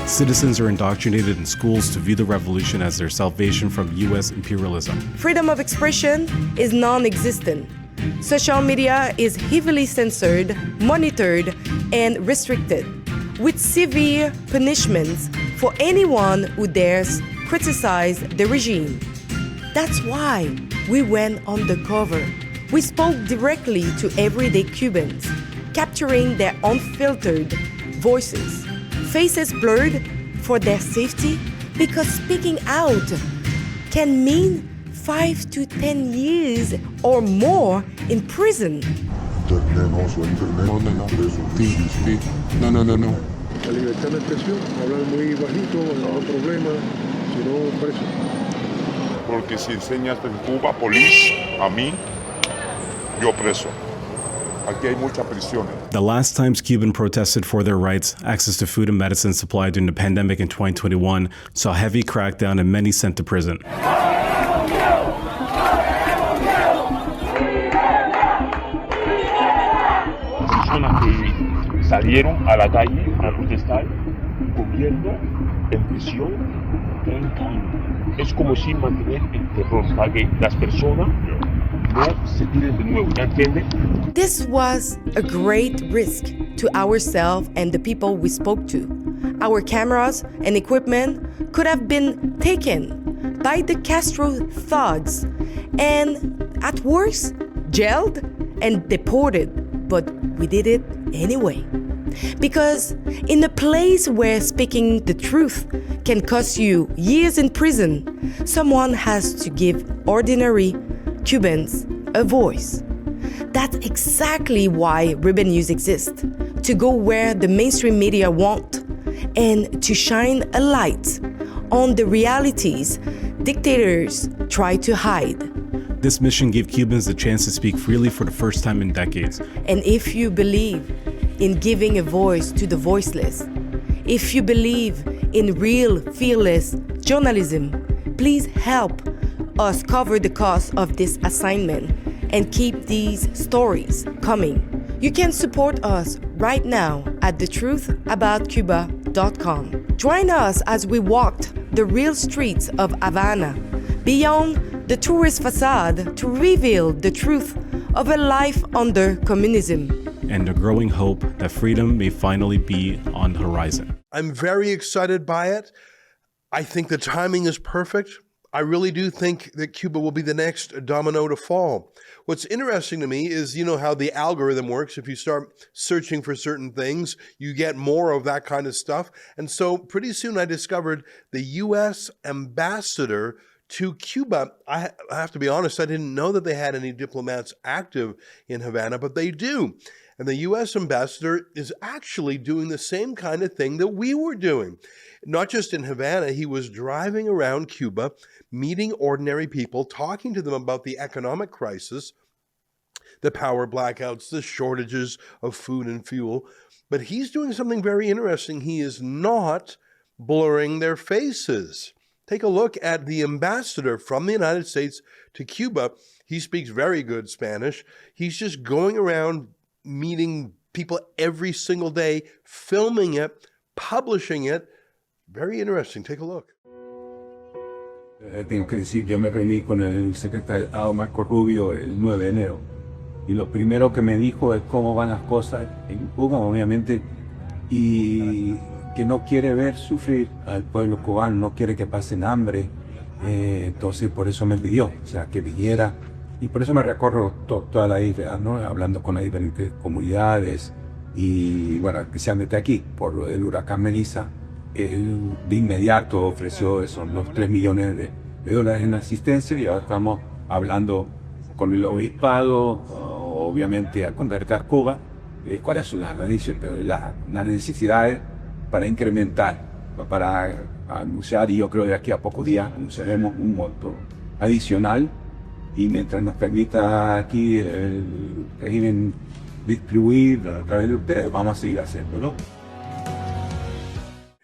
Citizens are indoctrinated in schools to view the revolution as their salvation from U.S. imperialism. Freedom of expression is non-existent. Social media is heavily censored, monitored, and restricted, with severe punishments for anyone who dares criticize the regime. That's why we went undercover. We spoke directly to everyday Cubans, capturing their unfiltered voices, faces blurred for their safety, because speaking out can mean 5 to 10 years or more in prison. No. La libertad de expresión, hablar muy bajito, no problema, sino preso. Porque si enseñas en Cuba, police, a mí, yo preso. Aquí hay muchas prisiones. The last times Cuban protested for their rights, access to food and medicine supplied during the pandemic in 2021, saw heavy crackdown and many sent to prison. Personas que salieron a la calle a protestar, gobierno en prisión 30 años. Es como si mantener el terror para que las personas no se tiren de nuevo, ¿ya entiende? This was a great risk to ourselves and the people we spoke to. Our cameras and equipment could have been taken by the Castro thugs and, at worst, jailed and deported. But we did it anyway. Because in a place where speaking the truth can cost you years in prison, someone has to give ordinary Cubans a voice. That's exactly why Ribbon News exists, to go where the mainstream media won't, and to shine a light on the realities dictators try to hide. This mission gave Cubans the chance to speak freely for the first time in decades. And if you believe in giving a voice to the voiceless, if you believe in real, fearless journalism, please help us cover the cost of this assignment and keep these stories coming. You can support us right now at thetruthaboutcuba.com. Join us as we walked the real streets of Havana, beyond the tourist facade, to reveal the truth of a life under communism. And the growing hope that freedom may finally be on the horizon. I'm very excited by it. I think the timing is perfect. I really do think that Cuba will be the next domino to fall. What's interesting to me is, you know, how the algorithm works. If you start searching for certain things, you get more of that kind of stuff. And so pretty soon I discovered the U.S. ambassador to Cuba. I have to be honest, I didn't know that they had any diplomats active in Havana, but they do. And the U.S. ambassador is actually doing the same kind of thing that we were doing. Not just in Havana, he was driving around Cuba, meeting ordinary people, talking to them about the economic crisis, the power blackouts, the shortages of food and fuel. But he's doing something very interesting. He is not blurring their faces. Take a look at the ambassador from the United States to Cuba. He speaks very good Spanish. He's just going around meeting people every single day, filming it, publishing it. Very interesting. Take a look. Tengo que decir, yo me reuní con el secretario Marco Rubio el 9 de enero. Y lo primero que me dijo es cómo van las cosas en Cuba, obviamente, y que no quiere ver sufrir al pueblo cubano, no quiere que pasen hambre. Entonces por eso me pidió, o sea, que viniera. Y por eso me recorro toda la isla, ¿no? Hablando con las diferentes comunidades. Y bueno, especialmente aquí, por el huracán Melissa. Él de inmediato ofreció los 3 millones de dólares en asistencia, y ahora estamos hablando con el obispado, obviamente a contactar Cuba, cuáles son las necesidades para incrementar, para anunciar, y yo creo que de aquí a pocos días anunciaremos un monto adicional, y mientras nos permita aquí el régimen distribuir a través de ustedes, vamos a seguir haciéndolo.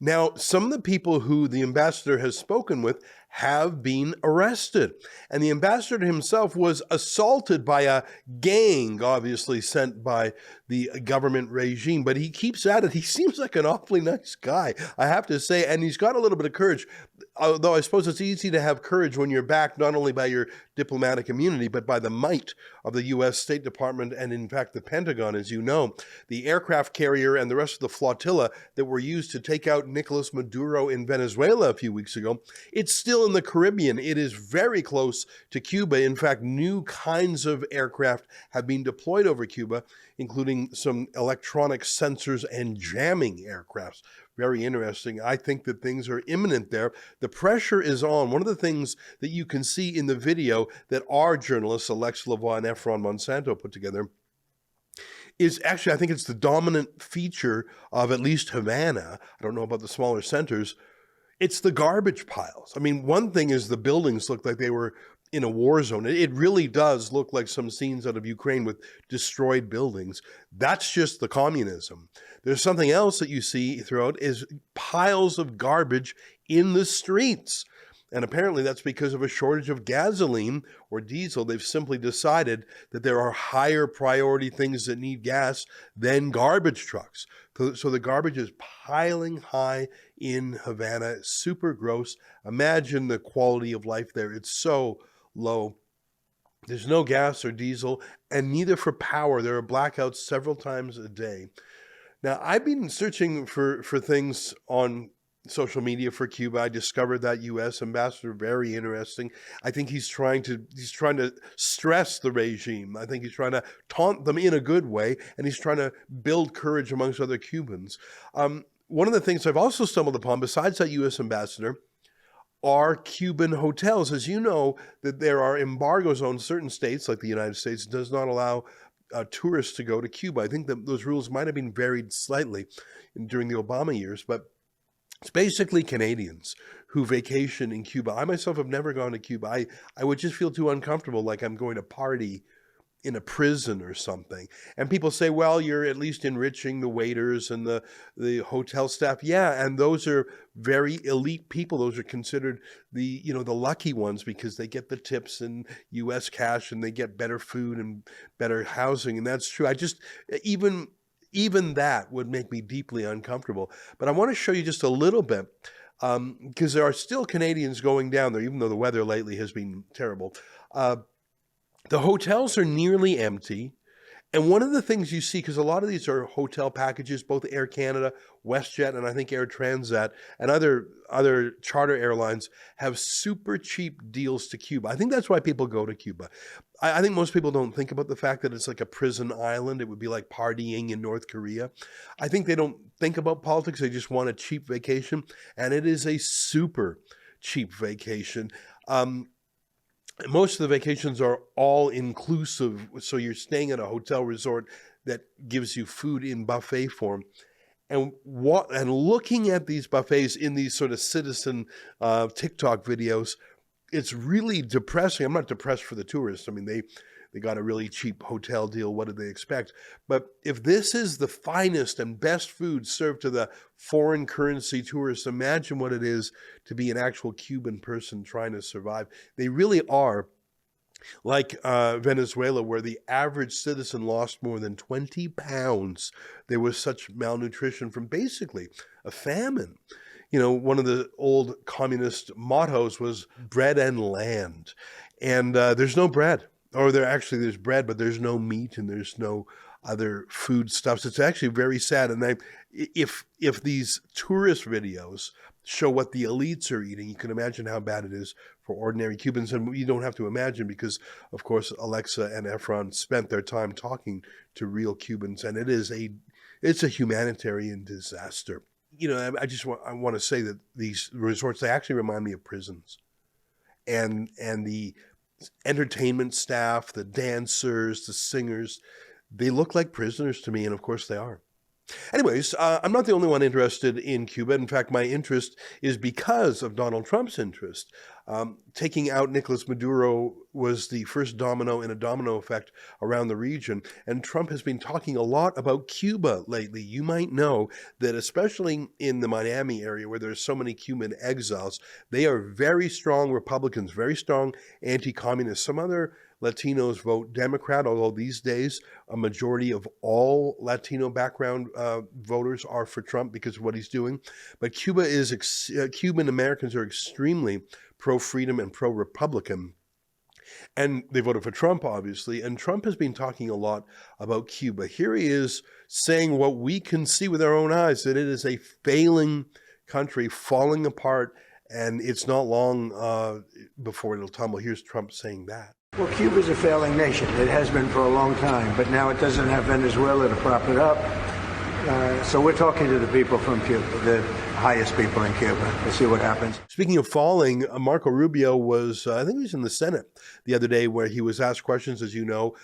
Now, some of the people who the ambassador has spoken with have been arrested. And the ambassador himself was assaulted by a gang, obviously sent by the government regime, but he keeps at it. He seems like an awfully nice guy, I have to say, and he's got a little bit of courage, although I suppose it's easy to have courage when you're backed not only by your diplomatic immunity, but by the might of the U.S. State Department and, in fact, the Pentagon, as you know. The aircraft carrier and the rest of the flotilla that were used to take out Nicolás Maduro in Venezuela a few weeks ago, it's still in the Caribbean. It is very close to Cuba. In fact, new kinds of aircraft have been deployed over Cuba, including some electronic sensors and jamming aircrafts. Very interesting. I think that things are imminent there. The pressure is on. One of the things that you can see in the video that our journalists, Ezra Levant and Efrain Monsanto, put together is actually, I think it's the dominant feature of at least Havana. I don't know about the smaller centers. It's the garbage piles. I mean, one thing is the buildings look like they were in a war zone. It really does look like some scenes out of Ukraine with destroyed buildings. That's just the communism. There's something else that you see throughout is piles of garbage in the streets. And apparently that's because of a shortage of gasoline or diesel. They've simply decided that there are higher priority things that need gas than garbage trucks. So the garbage is piling high in Havana. It's super gross. Imagine the quality of life there. It's so low. There's no gas or diesel, and neither for power. There are blackouts several times a day. Now, I've been searching for things on social media for Cuba. I discovered that U.S. ambassador, very interesting. I think he's trying to stress the regime. I think he's trying to taunt them in a good way, and he's trying to build courage amongst other Cubans. One of the things I've also stumbled upon, besides that U.S. ambassador, are Cuban hotels. As you know, that there are embargoes on certain states, like the United States, does not allow tourists to go to Cuba. I think that those rules might have been varied slightly during the Obama years, but it's basically Canadians who vacation in Cuba. I myself have never gone to Cuba. I would just feel too uncomfortable, like I'm going to party in a prison or something. And people say, well, you're at least enriching the waiters and the hotel staff. Yeah, and those are very elite people. Those are considered the lucky ones because they get the tips in U.S. cash and they get better food and better housing. And that's true. Even that would make me deeply uncomfortable. But I want to show you just a little bit because there are still Canadians going down there, even though the weather lately has been terrible. The hotels are nearly empty. And one of the things you see, because a lot of these are hotel packages, both Air Canada, WestJet, and I think Air Transat, and other charter airlines have super cheap deals to Cuba. I think that's why people go to Cuba. I think most people don't think about the fact that it's like a prison island. It would be like partying in North Korea. I think they don't think about politics. They just want a cheap vacation. And it is a super cheap vacation. Most of the vacations are all inclusive. So you're staying at a hotel resort that gives you food in buffet form. And looking at these buffets in these sort of citizen TikTok videos, it's really depressing. I'm not depressed for the tourists. I mean, they got a really cheap hotel deal. What did they expect? But if this is the finest and best food served to the foreign currency tourists, imagine what it is to be an actual Cuban person trying to survive. They really are like Venezuela, where the average citizen lost more than 20 pounds. There was such malnutrition from basically a famine. You know, one of the old communist mottos was bread and land. And there's no bread. Or there's bread, but there's no meat and there's no other foodstuffs. It's actually very sad. And if these tourist videos show what the elites are eating, you can imagine how bad it is for ordinary Cubans. And you don't have to imagine because, of course, Alexa and Efrain spent their time talking to real Cubans. And it's a humanitarian disaster. You know, I want to say that these resorts, they actually remind me of prisons. And the entertainment staff, the dancers, the singers, they look like prisoners to me, and of course they are. Anyways, I'm not the only one interested in Cuba. In fact, my interest is because of Donald Trump's interest. Taking out Nicolás Maduro was the first domino in a domino effect around the region, and Trump has been talking a lot about Cuba lately. You might know that especially in the Miami area where there's so many Cuban exiles, they are very strong Republicans, very strong anti-communists. Some other Latinos vote Democrat, although these days a majority of all Latino background voters are for Trump because of what he's doing. But Cuban Americans are extremely pro-freedom and pro-Republican. And they voted for Trump, obviously. And Trump has been talking a lot about Cuba. Here he is saying what we can see with our own eyes, that it is a failing country, falling apart, and it's not long before it'll tumble. Here's Trump saying that. Well, Cuba's a failing nation. It has been for a long time, but now it doesn't have Venezuela to prop it up. So we're talking to the people from Cuba, the highest people in Cuba. We'll see what happens. Speaking of falling, Marco Rubio was, I think he was in the Senate the other day, where he was asked questions. As you know,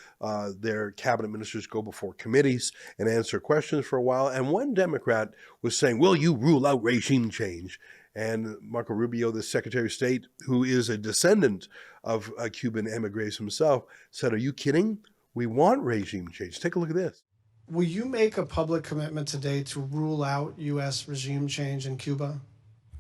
their cabinet ministers go before committees and answer questions for a while. And one Democrat was saying, will you rule out regime change? And Marco Rubio, the Secretary of State, who is a descendant of Cuban emigres himself, said, are you kidding? We want regime change. Take a look at this. Will you make a public commitment today to rule out U.S. regime change in Cuba?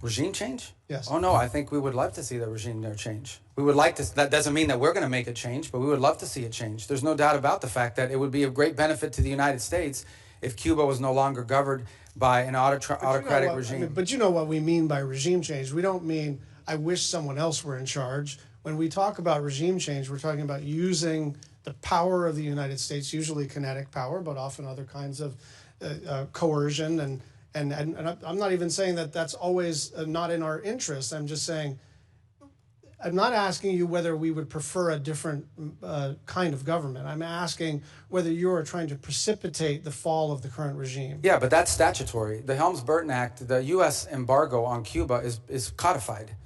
Regime change? Yes. Oh, no, I think we would love to see the regime there change. We would like to, that doesn't mean that we're going to make a change, but we would love to see it change. There's no doubt about the fact that it would be of great benefit to the United States if Cuba was no longer governed by an autocratic regime. But you know what we mean by regime change. We don't mean, I wish someone else were in charge. When we talk about regime change, we're talking about using the power of the United States, usually kinetic power, but often other kinds of coercion. And I'm not even saying that that's always not in our interest. I'm just saying, I'm not asking you whether we would prefer a different kind of government. I'm asking whether you're trying to precipitate the fall of the current regime. Yeah, but that's statutory. The Helms-Burton Act, the U.S. embargo on Cuba is codified.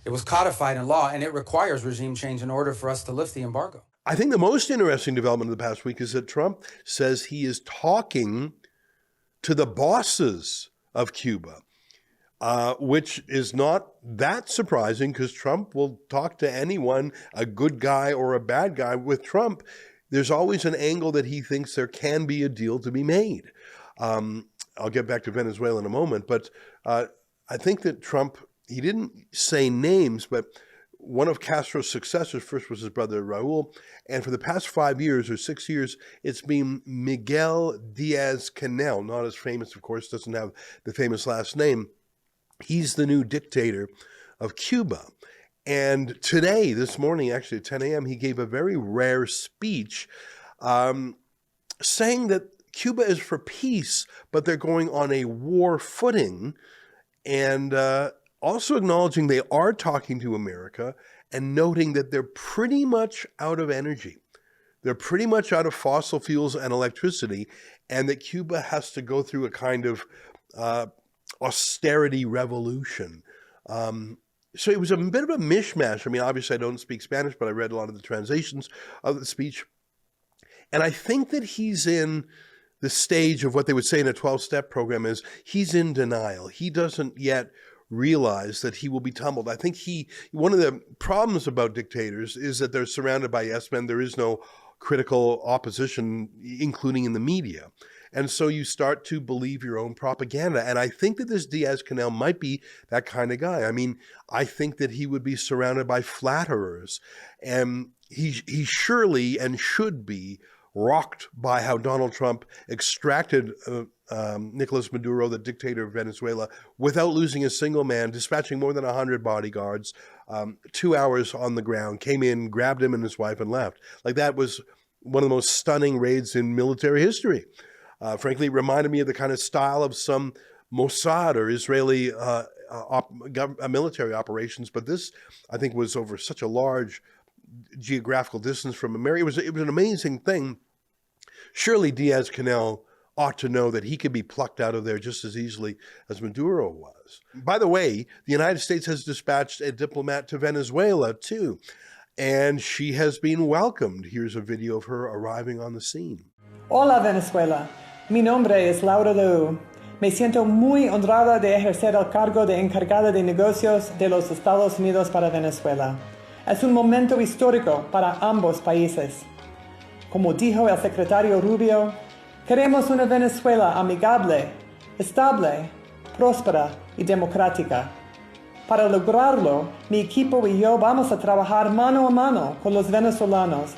It was codified in law, and it requires regime change in order for us to lift the embargo. I think the most interesting development of the past week is that Trump says he is talking to the bosses of Cuba, which is not that surprising because Trump will talk to anyone, a good guy or a bad guy. With Trump, there's always an angle that he thinks there can be a deal to be made. I'll get back to Venezuela in a moment, but I think that Trump, he didn't say names, but one of Castro's successors first was his brother Raul, and for the past 5 years or 6 years, it's been Miguel Diaz-Canel, not as famous, of course, doesn't have the famous last name. He's the new dictator of Cuba. And today, this morning, actually at 10 a.m., he gave a very rare speech saying that Cuba is for peace, but they're going on a war footing, and also acknowledging they are talking to America and noting that they're pretty much out of energy. They're pretty much out of fossil fuels and electricity, and that Cuba has to go through a kind of austerity revolution. So it was a bit of a mishmash. I mean, obviously I don't speak Spanish, but I read a lot of the translations of the speech. And I think that he's in the stage of what they would say in a 12-step program is he's in denial. He doesn't yet realize that he will be tumbled. I think one of the problems about dictators is that they're surrounded by yes men. There is no critical opposition, including in the media. And so you start to believe your own propaganda. And I think that this Diaz-Canel might be that kind of guy. I mean, I think that he would be surrounded by flatterers. And he surely and should be rocked by how Donald Trump extracted Nicolás Maduro, the dictator of Venezuela, without losing a single man, dispatching more than 100 bodyguards, 2 hours on the ground, came in, grabbed him and his wife and left. Like, that was one of the most stunning raids in military history. Frankly, it reminded me of the kind of style of some Mossad or Israeli military operations. But this, I think, was over such a large geographical distance from America. It was an amazing thing. Surely Diaz-Canel ought to know that he could be plucked out of there just as easily as Maduro was. By the way, the United States has dispatched a diplomat to Venezuela too, and she has been welcomed. Here's a video of her arriving on the scene. Hola Venezuela, mi nombre es Laura Lou. Me siento muy honrada de ejercer el cargo de encargada de negocios de los Estados Unidos para Venezuela. Es un momento histórico para ambos países. Como dijo el secretario Rubio, queremos una Venezuela amigable, estable, próspera y democrática. Para lograrlo, mi equipo y yo vamos a trabajar mano a mano con los venezolanos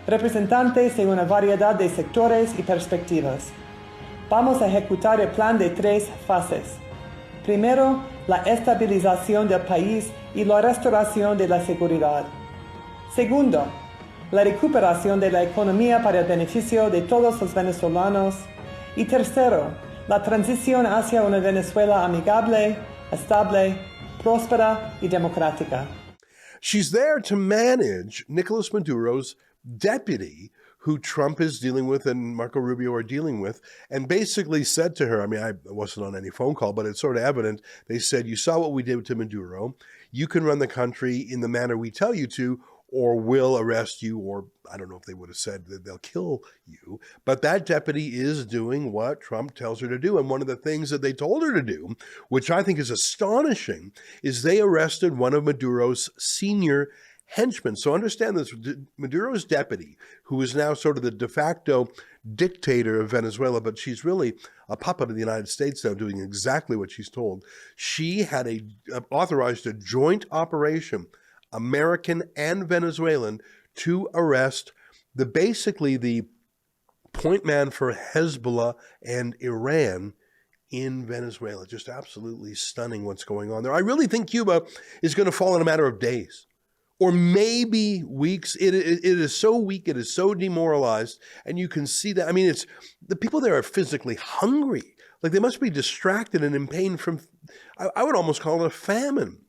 representantes de una variedad de sectores y perspectivas. Vamos a ejecutar el plan de 3 fases. Primero, la estabilización del país y la restauración de la seguridad. Segundo, la recuperación de la economía para el beneficio de todos los venezolanos. Y tercero, la transición hacia una Venezuela amigable, estable, próspera y democrática. She's there to manage Nicolás Maduro's deputy, who Trump is dealing with and Marco Rubio are dealing with, and basically said to her, I mean, I wasn't on any phone call, but it's sort of evident. They said, you saw what we did to Maduro. You can run the country in the manner we tell you to, or we'll arrest you, or I don't know if they would have said that they'll kill you. But that deputy is doing what Trump tells her to do. And one of the things that they told her to do, which I think is astonishing, is they arrested one of Maduro's senior henchmen. So understand this, Maduro's deputy, who is now sort of the de facto dictator of Venezuela, but she's really a puppet of the United States now doing exactly what she's told. She had authorized a joint operation, American and Venezuelan, to arrest basically the point man for Hezbollah and Iran in Venezuela. Just absolutely stunning what's going on there. I really think Cuba is going to fall in a matter of days, or maybe weeks. It is so weak, it is so demoralized, and you can see that. I mean, it's the people there are physically hungry. Like they must be distracted and in pain from, I would almost call it a famine.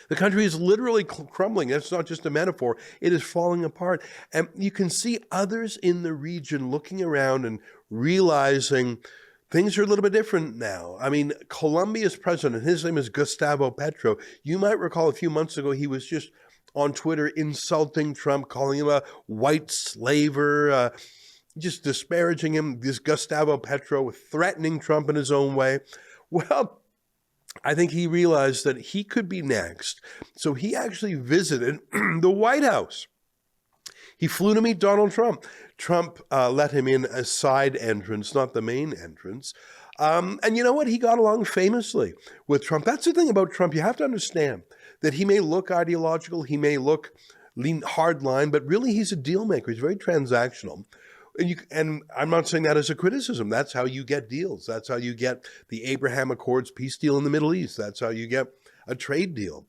The country is literally crumbling. That's not just a metaphor. It is falling apart. And you can see others in the region looking around and realizing things are a little bit different now. I mean, Colombia's president, his name is Gustavo Petro. You might recall a few months ago, he was just on Twitter insulting Trump, calling him a white slaver, just disparaging him, this Gustavo Petro, threatening Trump in his own way. Well, I think he realized that he could be next. So he actually visited the White House. He flew to meet Donald Trump. Trump let him in a side entrance, not the main entrance. And you know what? He got along famously with Trump. That's the thing about Trump. You have to understand that he may look ideological, he may look hardline, but really he's a deal maker. He's very transactional. And I'm not saying that as a criticism. That's how you get deals. That's how you get the Abraham Accords peace deal in the Middle East. That's how you get a trade deal.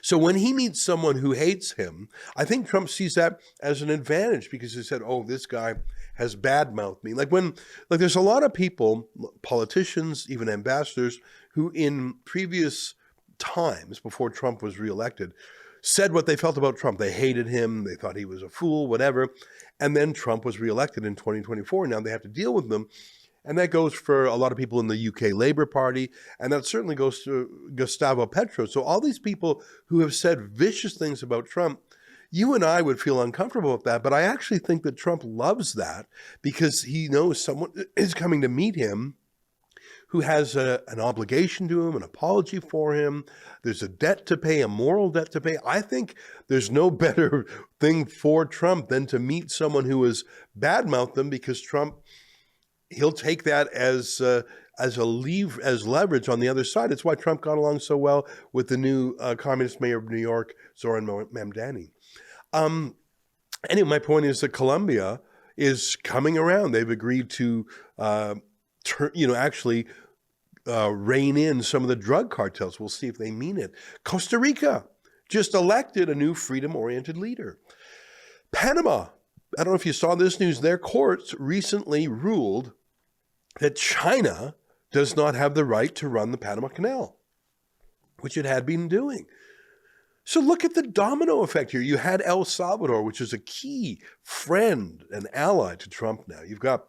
So when he meets someone who hates him, I think Trump sees that as an advantage because he said, oh, this guy has badmouthed me. Like there's a lot of people, politicians, even ambassadors, who in previous times before Trump was reelected, said what they felt about Trump. They hated him. They thought he was a fool, whatever. And then Trump was reelected in 2024. Now they have to deal with them. And that goes for a lot of people in the UK Labour Party. And that certainly goes to Gustavo Petro. So all these people who have said vicious things about Trump, you and I would feel uncomfortable with that. But I actually think that Trump loves that because he knows someone is coming to meet him who has an obligation to him, an apology for him. There's a debt to pay, a moral debt to pay. I think there's no better thing for Trump than to meet someone who has badmouthed him because Trump, he'll take that as leverage on the other side. It's why Trump got along so well with the new communist mayor of New York, Zoran Mamdani. Anyway, my point is that Colombia is coming around. They've agreed to actually rein in some of the drug cartels. We'll see if they mean it. Costa Rica just elected a new freedom-oriented leader. Panama, I don't know if you saw this news, their courts recently ruled that China does not have the right to run the Panama Canal, which it had been doing. So look at the domino effect here. You had El Salvador, which is a key friend and ally to Trump now. You've got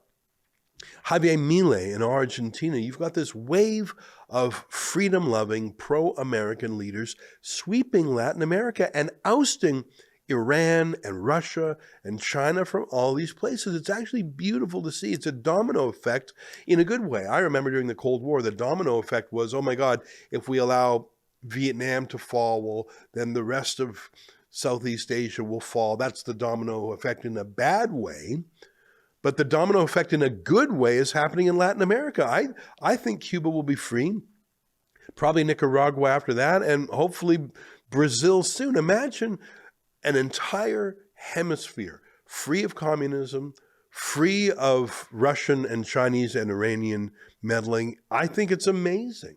Javier Milei in Argentina. You've got this wave of freedom-loving, pro-American leaders sweeping Latin America and ousting Iran and Russia and China from all these places. It's actually beautiful to see. It's a domino effect in a good way. I remember during the Cold War, the domino effect was, oh my God, if we allow Vietnam to fall, well, then the rest of Southeast Asia will fall. That's the domino effect in a bad way. But the domino effect in a good way is happening in Latin America. I think Cuba will be free, probably Nicaragua after that, and hopefully Brazil soon. Imagine an entire hemisphere, free of communism, free of Russian and Chinese and Iranian meddling. I think it's amazing.